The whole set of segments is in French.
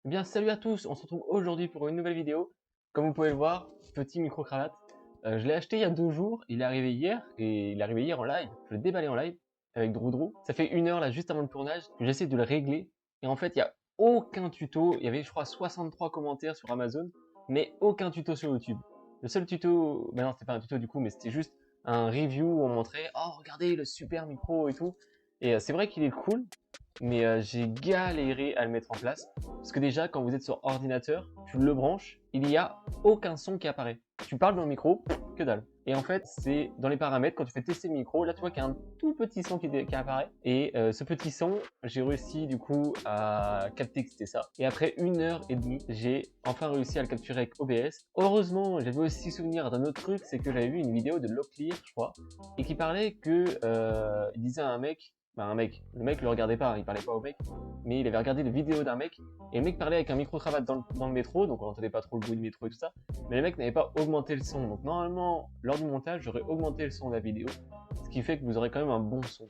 Eh bien, salut à tous, on se retrouve aujourd'hui pour une nouvelle vidéo. Comme vous pouvez le voir, petit micro-cravate. Je l'ai acheté il y a 2 jours, il est arrivé hier, et il est arrivé hier en live. Je l'ai déballé en live avec Droudrou. Ça fait 1 heure là, juste avant le tournage, que j'essaie de le régler. Et en fait, il n'y a aucun tuto. Il y avait, je crois, 63 commentaires sur Amazon, mais aucun tuto sur YouTube. Le seul tuto, ben non, c'était pas un tuto du coup, mais c'était juste un review où on montrait, oh, regardez le super micro et tout. Et c'est vrai qu'il est cool, mais j'ai galéré à le mettre en place. Parce que déjà, quand vous êtes sur ordinateur, tu le branches, il n'y a aucun son qui apparaît. Tu parles dans le micro, que dalle. Et en fait, c'est dans les paramètres, quand tu fais tester le micro, là tu vois qu'il y a un tout petit son qui apparaît. Et ce petit son, j'ai réussi du coup à capter que c'était ça. Et après 1 heure et demie, j'ai enfin réussi à le capturer avec OBS. Heureusement, j'avais aussi souvenir d'un autre truc, c'est que j'avais vu une vidéo de Locklear, je crois, et qui parlait que, il disait à un mec, le mec le regardait pas, il parlait pas au mec, mais il avait regardé des vidéos d'un mec, et le mec parlait avec un micro-cravate dans le métro, donc on n'entendait pas trop le bruit du métro et tout ça, mais le mec n'avait pas augmenté le son, donc normalement, lors du montage, j'aurais augmenté le son de la vidéo, ce qui fait que vous aurez quand même un bon son.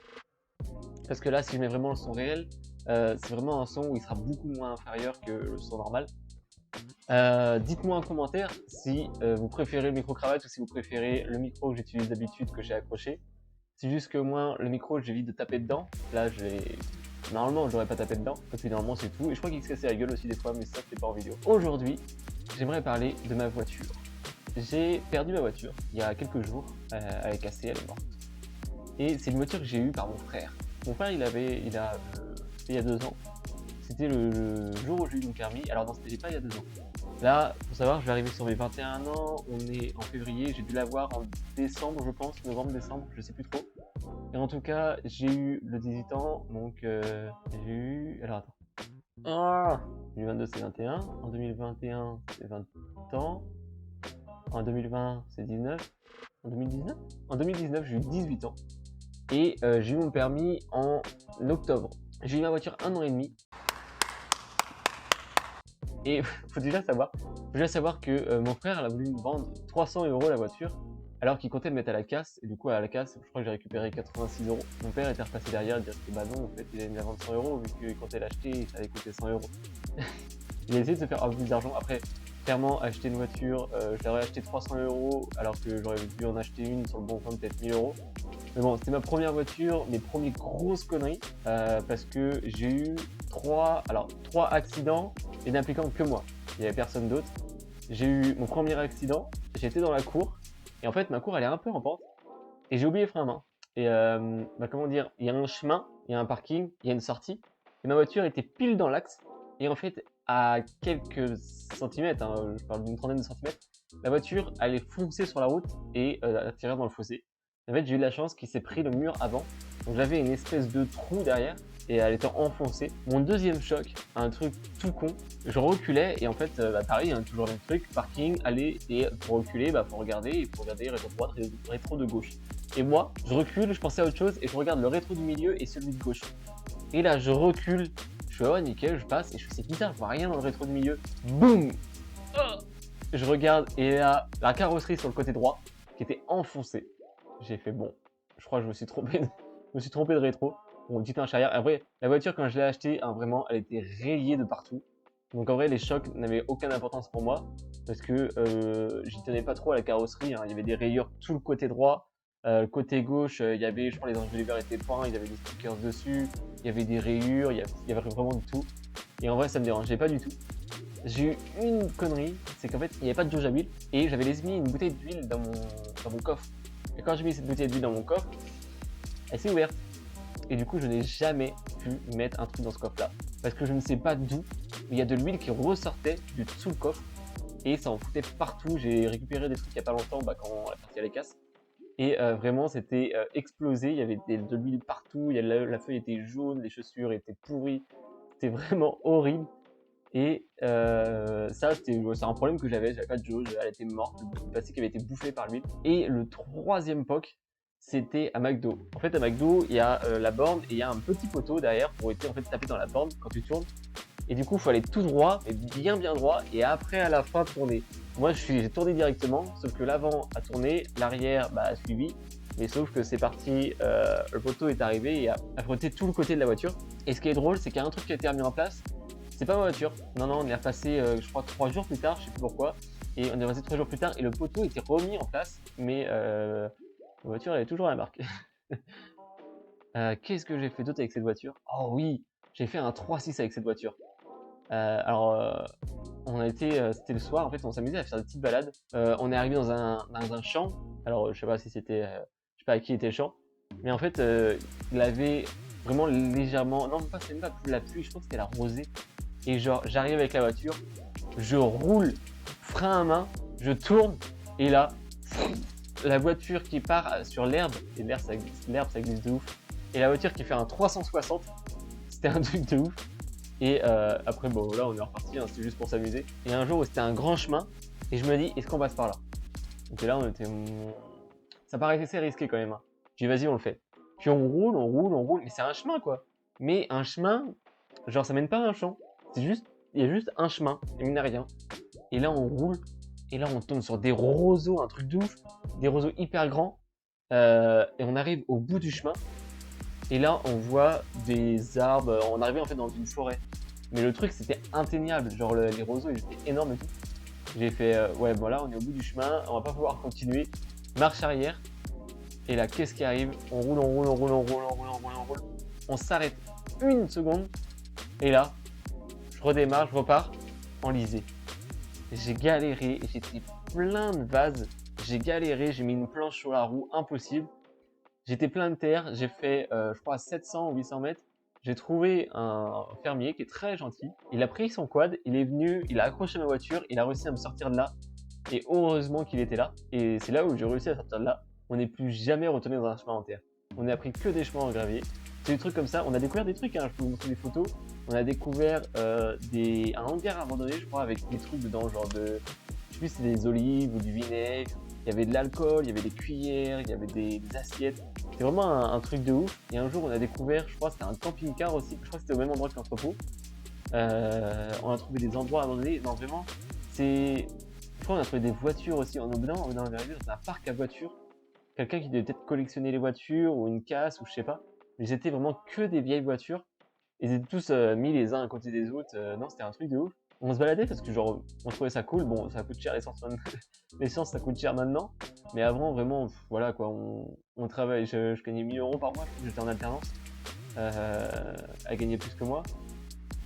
Parce que là, si je mets vraiment le son réel, c'est vraiment un son où il sera beaucoup moins inférieur que le son normal. Dites-moi en commentaire si vous préférez le micro-cravate ou si vous préférez le micro que j'utilise d'habitude, que j'ai accroché. C'est juste que moi, le micro, j'évite de taper dedans. Là, normalement, je n'aurais pas tapé dedans, parce que normalement, c'est tout. Et je crois qu'il se cassait la gueule aussi des fois, mais ça, c'est pas en vidéo. Aujourd'hui, j'aimerais parler de ma voiture. J'ai perdu ma voiture il y a quelques jours. Elle est cassée, elle est morte. Et c'est une voiture que j'ai eue par mon frère. Mon frère, c'était il y a 2 ans. C'était le jour où j'ai eu mon permis. Alors non, c'était pas il y a 2 ans. Là, faut savoir, je vais arriver sur mes 21 ans, on est en février, j'ai dû l'avoir en décembre, je pense, novembre-décembre, je sais plus trop. Et en tout cas, j'ai eu le 18 ans, donc j'ai eu... Alors attends. Ah 2022 c'est 21, en 2021 c'est 20 ans, en 2020 c'est 19, en 2019 En 2019 j'ai eu 18 ans, et j'ai eu mon permis en octobre. J'ai eu ma voiture 1 an et demi, et faut déjà savoir que mon frère a voulu me vendre 300 € la voiture, alors qu'il comptait me mettre à la casse, et du coup à la casse, je crois que j'ai récupéré 86 €. Mon père était repassé derrière et dire que bah non, en fait il allait me la vendre 100 € vu que quand elle l'achetait, ça allait coûter 100 €. Il a essayé de se faire un peu plus d'argent. Après, clairement, acheter une voiture, je l'aurais acheté 300 € alors que j'aurais dû en acheter une sur le bon coin de peut-être 1000 €. Mais bon, c'était ma première voiture, mes premières grosses conneries, parce que j'ai eu 3 accidents et n'impliquant que moi. Il n'y avait personne d'autre. J'ai eu mon premier accident, j'étais dans la cour, et en fait ma cour elle est un peu en pente, et j'ai oublié le frein à main. Et comment dire, il y a un chemin, il y a un parking, il y a une sortie, et ma voiture était pile dans l'axe, et en fait à quelques centimètres, hein, je parle d'une trentaine de centimètres, la voiture allait foncer sur la route et atterrir dans le fossé. En fait j'ai eu de la chance qu'il s'est pris le mur avant, donc j'avais une espèce de trou derrière, et elle était enfoncée. Mon deuxième choc, un truc tout con, je reculais et en fait, pareil, hein, toujours le même truc, parking, aller, et pour reculer, faut regarder rétro droite, rétro de gauche. Et moi, je recule, je pensais à autre chose et je regarde le rétro du milieu et celui de gauche. Et là, je recule, je fais oh nickel, je passe et je fais c'est bizarre, je vois rien dans le rétro du milieu. Boum, je regarde et là, la carrosserie sur le côté droit qui était enfoncée. J'ai fait bon, je crois que je me suis trompé de rétro. Bon, petite marche arrière. Après, la voiture, quand je l'ai achetée, hein, vraiment, elle était rayée de partout. Donc en vrai, les chocs n'avaient aucune importance pour moi parce que j'y tenais pas trop à la carrosserie, hein. Il y avait des rayures tout le côté droit. Le côté gauche, il y avait, je crois, les anges de l'hiver étaient peints, il y avait des stickers dessus, il y avait des rayures, il y avait vraiment de tout. Et en vrai, ça me dérangeait pas du tout. J'ai eu une connerie, c'est qu'en fait, il n'y avait pas de jauge à huile et j'avais laissé mis une bouteille d'huile dans mon coffre. Et quand j'ai mis cette bouteille d'huile dans mon coffre, elle s'est ouverte. Et du coup, je n'ai jamais pu mettre un truc dans ce coffre-là. Parce que je ne sais pas d'où, mais il y a de l'huile qui ressortait du dessous le coffre. Et ça en foutait partout. J'ai récupéré des trucs il n'y a pas longtemps quand la partie à les casse. Et vraiment, c'était explosé. Il y avait de l'huile partout. La feuille était jaune, les chaussures étaient pourries. C'était vraiment horrible. Et ça, c'est un problème que j'avais pas de jauge, elle était morte, le plastique avait été bouffé par l'huile. Et le troisième POC, c'était à McDo. En fait, à McDo, il y a la borne et il y a un petit poteau derrière pour être en fait tapé dans la borne quand tu tournes. Et du coup, il faut aller tout droit, mais bien droit, et après à la fin tourner. Moi, j'ai tourné directement, sauf que l'avant a tourné, l'arrière a suivi. Mais sauf que c'est parti, le poteau est arrivé et a frotté tout le côté de la voiture. Et ce qui est drôle, c'est qu'il y a un truc qui a été mis en place, C'était pas ma voiture. Non, non, on est repassé, je crois, 3 jours plus tard, je sais plus pourquoi. Et on est passé 3 jours plus tard et le poteau était remis en place. Mais la voiture, elle est toujours à la marque. Qu'est-ce que j'ai fait d'autre avec cette voiture? Oh oui, j'ai fait un 3-6 avec cette voiture. On a été, c'était le soir, en fait, on s'amusait à faire des petites balades. On est arrivé dans un champ. Alors, je sais pas si c'était, je sais pas à qui était le champ, mais en fait, il avait vraiment légèrement, non, pas, c'est même pas la pluie, je crois que c'était la rosée. Et genre, j'arrive avec la voiture, je roule, frein à main, je tourne, et là, la voiture qui part sur l'herbe, et l'herbe ça glisse de ouf, et la voiture qui fait un 360, c'était un truc de ouf. Et après, bon, là, on est reparti, hein, c'était juste pour s'amuser. Et un jour où c'était un grand chemin, et je me dis, est-ce qu'on passe par là? Donc là, on était. Ça paraissait assez risqué quand même. Hein. J'ai dit, vas-y, on le fait. Puis on roule, mais c'est un chemin, quoi. Mais un chemin, genre, ça mène pas à un champ. C'est juste, il y a juste un chemin, et il n'y a rien. Et là, on roule, et là, on tombe sur des roseaux, un truc de ouf, des roseaux hyper grands. Et on arrive au bout du chemin, et là, on voit des arbres. On arrivait en fait dans une forêt. Mais le truc, c'était atteignable. Genre, les roseaux, ils étaient énormes et tout. J'ai fait, ouais, bon là, on est au bout du chemin. On va pas pouvoir continuer. Marche arrière. Et là, qu'est-ce qui arrive? On roule. On s'arrête une seconde. Et là, je redémarre, je repars. Enlisé. J'ai galéré. J'étais plein de vases. J'ai galéré. J'ai mis une planche sur la roue. Impossible. J'étais plein de terre, j'ai fait, je crois, 700 ou 800 mètres. J'ai trouvé un fermier qui est très gentil. Il a pris son quad, il est venu, il a accroché ma voiture, il a réussi à me sortir de là. Et heureusement qu'il était là. Et c'est là où j'ai réussi à sortir de là. On n'est plus jamais retourné dans un chemin en terre. On n'a pris que des chemins en gravier. C'est des trucs comme ça. On a découvert des trucs, hein, je peux vous montrer des photos. On a découvert un hangar abandonné, je crois, avec des trucs dedans, genre de. Je sais plus si c'était des olives ou du vinaigre. Il y avait de l'alcool, il y avait des cuillères, il y avait des assiettes. C'était vraiment un truc de ouf. Et un jour, on a découvert, je crois, c'était un camping-car aussi. Je crois que c'était au même endroit que l'entrepôt. On a trouvé des endroits abandonnés. Non, vraiment, c'est. Je crois qu'on a trouvé des voitures aussi. On est arrivé dans un parc à voitures. Quelqu'un qui devait peut-être collectionner les voitures ou une casse ou je sais pas. Mais c'était vraiment que des vieilles voitures. Ils étaient tous mis les uns à côté des autres. Non, c'était un truc de ouf. On se baladait parce que genre on trouvait ça cool. Bon, ça coûte cher l'essence maintenant. L'essence ça coûte cher maintenant. Mais avant vraiment, voilà quoi, on travaille. Je gagnais 1000 euros par mois. J'étais en alternance. Elle gagnait plus que moi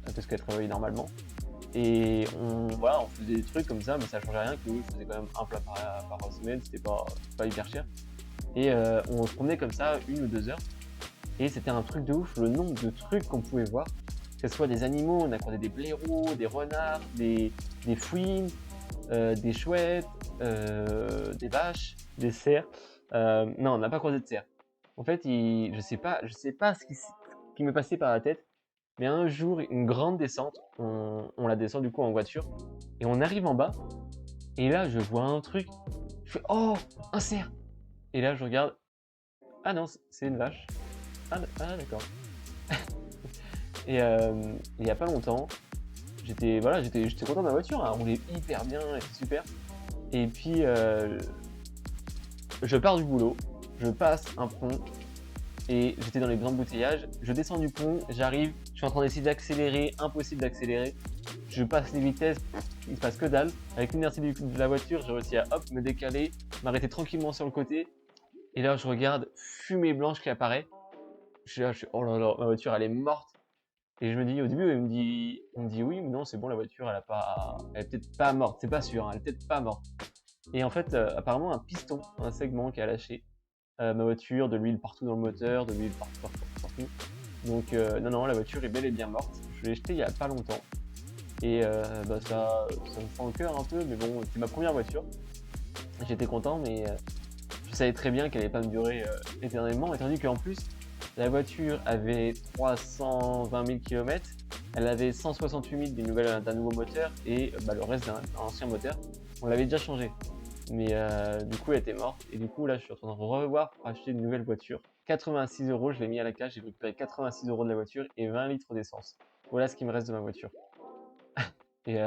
parce qu'elle travaillait normalement. Et voilà, on faisait des trucs comme ça, mais ça changeait rien. Que je faisais quand même un plat par semaine. C'était pas hyper cher. Et on se promenait comme ça 1 ou 2 heures. Et c'était un truc de ouf, le nombre de trucs qu'on pouvait voir. Que ce soit des animaux, on a croisé des blaireaux, des renards, des fouines, des chouettes, des vaches, des cerfs. Non, on n'a pas croisé de cerfs. En fait, je sais pas ce qui m'est passé par la tête. Mais un jour, une grande descente, on la descend du coup en voiture. Et on arrive en bas. Et là, je vois un truc. Je fais, oh, un cerf. Et là, je regarde. Ah non, c'est une vache. Ah d'accord. Et il y a pas longtemps, j'étais content de ma voiture, hein, elle roulait hyper bien, elle était super. Et puis je pars du boulot, je passe un pont et j'étais dans les grands embouteillages. Je descends du pont, j'arrive, je suis en train d'essayer d'accélérer, impossible d'accélérer. Je passe les vitesses, il se passe que dalle. Avec l'inertie de la voiture, j'ai réussi à me décaler, m'arrêter tranquillement sur le côté. Et là, je regarde fumée blanche qui apparaît. Je suis là, oh là là, ma voiture elle est morte. Et je me dis, au début, on me dit oui, mais non, c'est bon, la voiture, elle est peut-être pas morte, c'est pas sûr, hein, elle est peut-être pas morte. Et en fait, apparemment, un piston, un segment qui a lâché ma voiture, de l'huile partout dans le moteur, de l'huile partout. Donc, non, la voiture est bel et bien morte. Je l'ai jetée il y a pas longtemps. Et ça me fend le cœur un peu, mais bon, c'est ma première voiture. J'étais content, mais je savais très bien qu'elle allait pas me durer éternellement, étant donné qu'en plus, la voiture avait 320 000 km, elle avait 168 000 d'un nouveau moteur et le reste d'un ancien moteur. On l'avait déjà changé, mais du coup elle était morte et du coup là je suis en train de revoir pour acheter une nouvelle voiture. 86 euros, je l'ai mis à la cash, j'ai récupéré 86 euros de la voiture et 20 litres d'essence. Voilà ce qui me reste de ma voiture. Et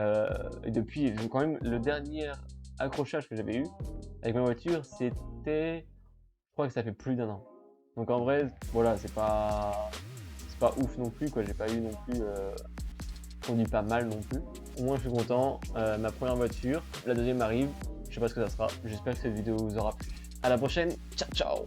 depuis, quand même, le dernier accrochage que j'avais eu avec ma voiture, c'était, je crois que ça fait plus d'1 an. Donc en vrai, voilà, c'est pas ouf non plus quoi. J'ai pas eu non plus conduit pas mal non plus. Au moins je suis content, ma première voiture, la deuxième arrive, je sais pas ce que ça sera, j'espère que cette vidéo vous aura plu. À la prochaine, ciao ciao.